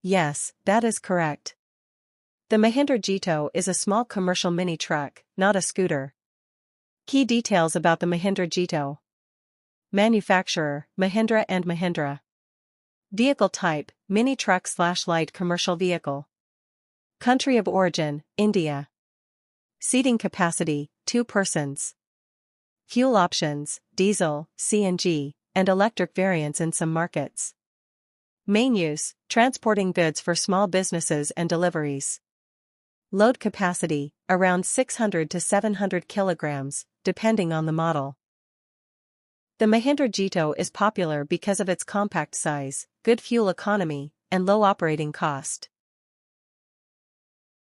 Yes, that is correct. The Mahindra Jeeto is a small commercial mini truck, not a scooter. Key details about the Mahindra Jeeto. Manufacturer, Mahindra and Mahindra. Vehicle type, mini truck/light commercial vehicle. Country of origin, India. Seating capacity, 2 persons. Fuel options, diesel, CNG, and electric variants in some markets. Main use, transporting goods for small businesses and deliveries. Load capacity, around 600 to 700 kilograms, depending on the model. The Mahindra Jeeto is popular because of its compact size, good fuel economy, and low operating cost.